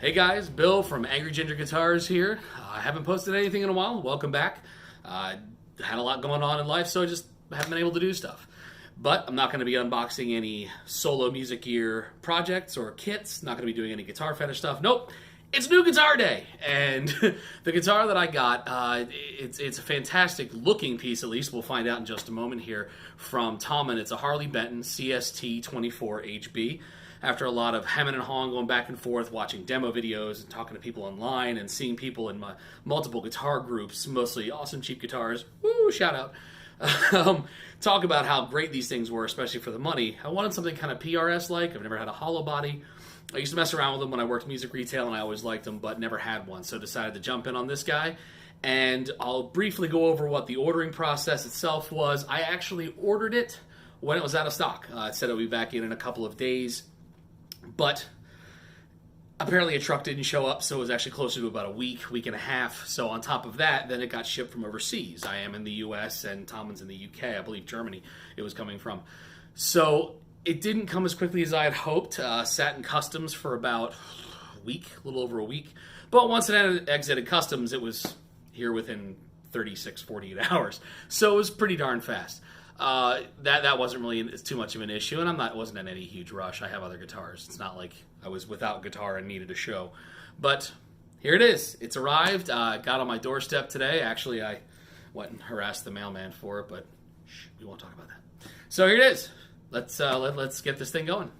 Hey guys, Bill from Angry Ginger Guitars here. I haven't posted anything in a while. Welcome back. Had a lot going on in life, so I just haven't been able to do stuff. But I'm not going to be unboxing any solo music gear projects or kits. Not going to be doing any guitar fetish stuff. Nope. It's New Guitar Day, and the guitar that I got, it's a fantastic looking piece, at least. We'll find out in just a moment here, from Tommen. It's a Harley Benton CST24-HB. After a lot of hemming and hawing, going back and forth, watching demo videos and talking to people online and seeing people in my multiple guitar groups, mostly Awesome Cheap Guitars, woo, shout out, talk about how great these things were, especially for the money. I wanted something kind of PRS-like. I've never had a hollow body. I used to mess around with them when I worked music retail, and I always liked them, but never had one, so decided to jump in on this guy. And I'll briefly go over what the ordering process itself was. I actually ordered it when it was out of stock. It said it would be back in a couple of days, but apparently a truck didn't show up, so it was actually closer to about a week and a half. So on top of that, then it got shipped from overseas. I am in the US, and Tommen's in the UK, I believe Germany it was coming from. So it didn't come as quickly as I had hoped. Sat in customs for about a week, a little over a week. But once it exited customs, it was here within 36, 48 hours. So it was pretty darn fast. That wasn't really too much of an issue, and wasn't in any huge rush. I have other guitars. It's not like I was without guitar and needed a show. But here it is. It's arrived. Got on my doorstep today. Actually, I went and harassed the mailman for it, but we won't talk about that. So here it is. Let's get this thing going.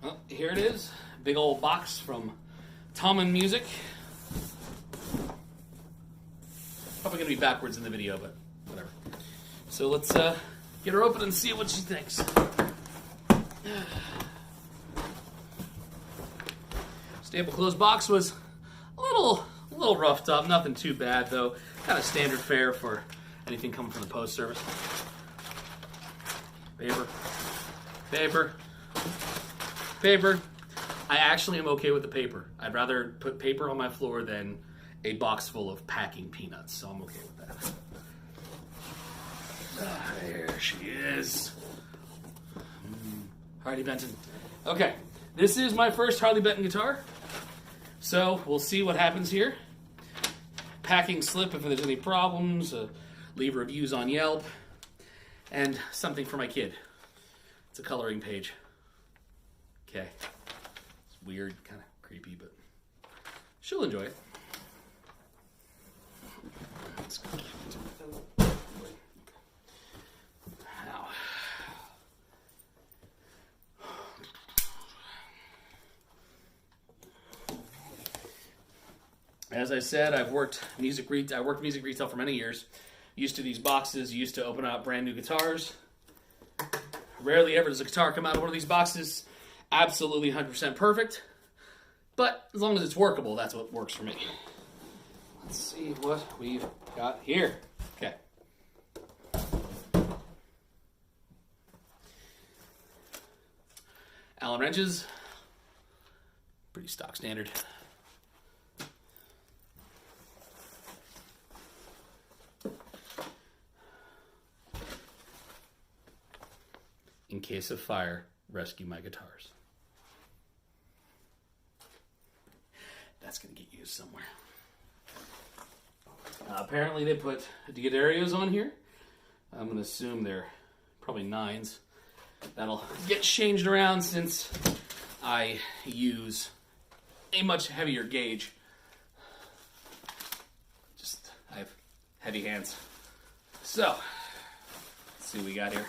Well, here it is. Big old box from Tommen Music. Probably going to be backwards in the video, but whatever. So let's get her open and see what she thinks. Staple closed box was a little roughed up. Nothing too bad, though. Kind of standard fare for anything coming from the post service. Paper, paper, paper. I actually am okay with the paper. I'd rather put paper on my floor than a box full of packing peanuts, so I'm okay with that. There she is. Harley Benton. Okay, this is my first Harley Benton guitar, so we'll see what happens here. Packing slip if there's any problems, leave reviews on Yelp, and something for my kid. It's a coloring page. Okay. It's weird, kind of creepy, but she'll enjoy it. Let's go. Now. As I said, I worked music retail for many years. Used to these boxes, used to open up brand new guitars. Rarely ever does a guitar come out of one of these boxes absolutely 100% perfect. But as long as it's workable, that's what works for me. Let's see what we've got here. Okay. Allen wrenches. Pretty stock standard. In case of fire, rescue my guitars. That's going to get used somewhere. Apparently they put D'Addarios on here. I'm going to assume they're probably 9s. That'll get changed around since I use a much heavier gauge. I have heavy hands. So, let's see what we got here.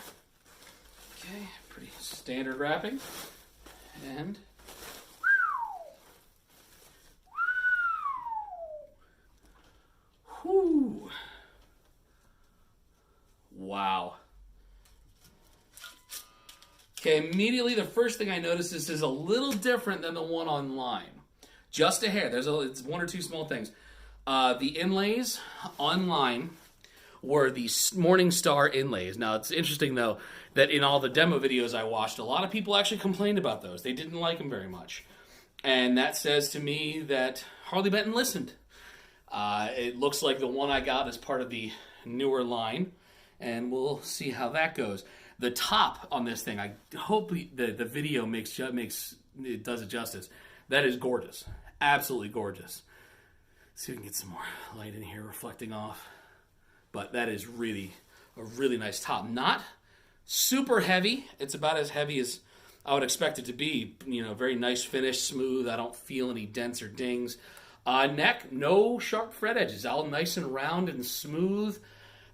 Okay, pretty standard wrapping. And whoo. Wow. Okay, immediately the first thing I notice is this is a little different than the one online. Just a hair. It's one or two small things. The inlays online were the Morningstar inlays. Now, it's interesting, though, that in all the demo videos I watched, a lot of people actually complained about those. They didn't like them very much. And that says to me that Harley Benton listened. It looks like the one I got is part of the newer line, and we'll see how that goes. The top on this thing, I hope the video makes it does it justice. That is gorgeous. Absolutely gorgeous. Let's see if we can get some more light in here reflecting off. But that is really a really nice top. Not super heavy. It's about as heavy as I would expect it to be. You know, very nice finish, smooth. I don't feel any dents or dings. Neck, no sharp fret edges. All nice and round and smooth.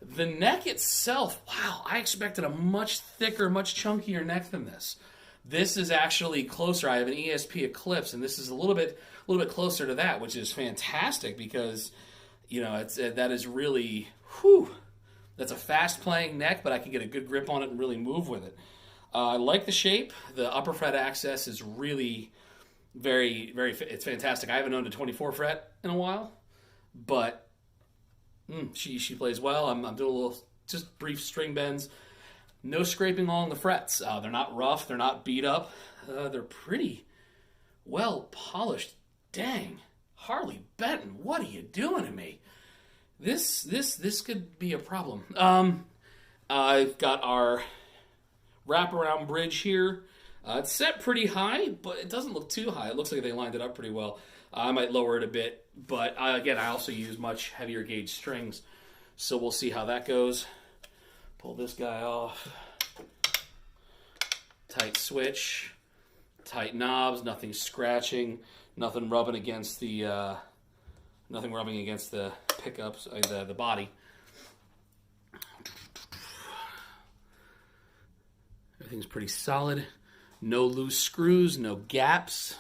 The neck itself, wow, I expected a much thicker, much chunkier neck than this. This is actually closer. I have an ESP Eclipse, and this is a little bit closer to that, which is fantastic because, you know, that is really, whew, that's a fast-playing neck, but I can get a good grip on it and really move with it. I like the shape. The upper fret access is really very, very, it's fantastic. I haven't owned a 24 fret in a while, but she plays well. I'm doing a little, just brief string bends. No scraping along the frets. They're not rough. They're not beat up. They're pretty well polished. Dang, Harley Benton, what are you doing to me? This could be a problem. I've got our wraparound bridge here. It's set pretty high, but it doesn't look too high. It looks like they lined it up pretty well. I might lower it a bit, but again, I also use much heavier gauge strings, so we'll see how that goes. Pull this guy off. Tight switch, tight knobs, nothing scratching, nothing rubbing against the pickups, the body. Everything's pretty solid. No loose screws, no gaps.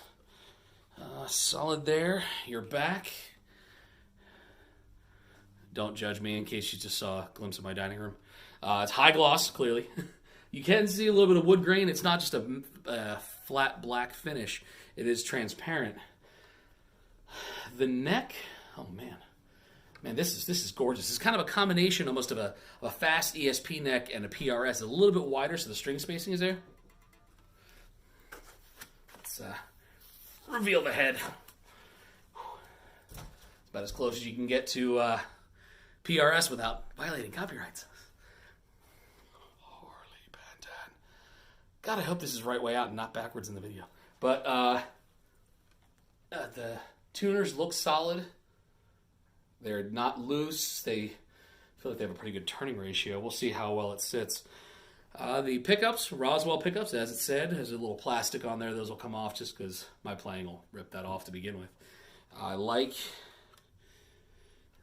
Solid there. You're back. Don't judge me in case you just saw a glimpse of my dining room. It's high gloss, clearly. You can see a little bit of wood grain. It's not just a flat black finish. It is transparent. The neck, oh man. Man, this is gorgeous. It's kind of a combination almost of a fast ESP neck and a PRS. It's a little bit wider, so the string spacing is there. Let's reveal the head. It's about as close as you can get to PRS without violating copyrights. Harley Benton. God, I hope this is right way out and not backwards in the video. But the tuners look solid. They're not loose. They feel like they have a pretty good turning ratio. We'll see how well it sits. The pickups, Roswell pickups, as it said, has a little plastic on there. Those will come off just because my playing will rip that off to begin with. I like...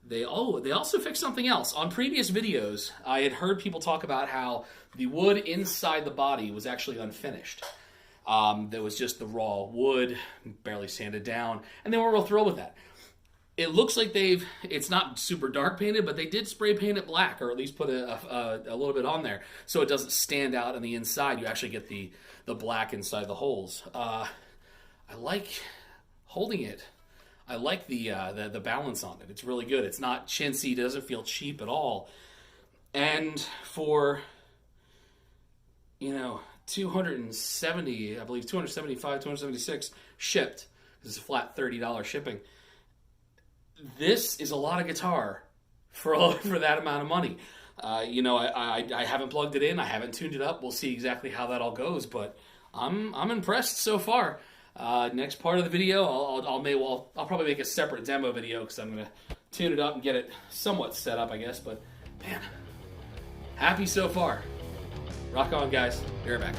They also fixed something else. On previous videos, I had heard people talk about how the wood inside the body was actually unfinished. There was just the raw wood, barely sanded down, and they weren't real thrilled with that. It looks like it's not super dark painted, but they did spray paint it black, or at least put a little bit on there, so it doesn't stand out on the inside. You actually get the black inside the holes. I like holding it. I like the balance on it. It's really good. It's not chintzy. It doesn't feel cheap at all. And for, you know, $270, I believe $275, $276 shipped, because it's a flat $30 shipping. This is a lot of guitar for that amount of money. You know, I haven't plugged it in. I haven't tuned it up. We'll see exactly how that all goes, but I'm impressed so far. Next part of the video, I'll probably make a separate demo video because I'm gonna tune it up and get it somewhat set up, I guess. But man, happy so far. Rock on, guys. Be right back.